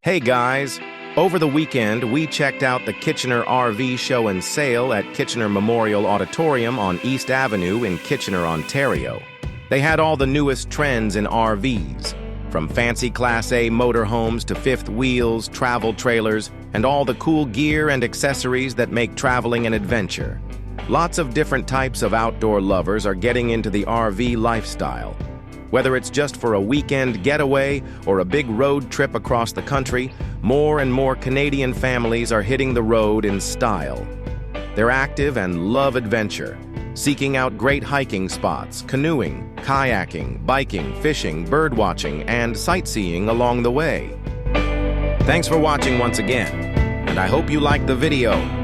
Hey guys! Over the weekend, we checked out the Kitchener RV Show and Sale at Kitchener Memorial Auditorium on East Avenue in Kitchener, Ontario. They had all the newest trends in RVs, from fancy Class A motorhomes to fifth wheels, travel trailers, and all the cool gear and accessories that make traveling an adventure. Lots of different types of outdoor lovers are getting into the RV lifestyle. Whether it's just for a weekend getaway or a big road trip across the country, more and more Canadian families are hitting the road in style. They're active and love adventure, seeking out great hiking spots, canoeing, kayaking, biking, fishing, birdwatching, and sightseeing along the way. Thanks for watching once again, and I hope you liked the video.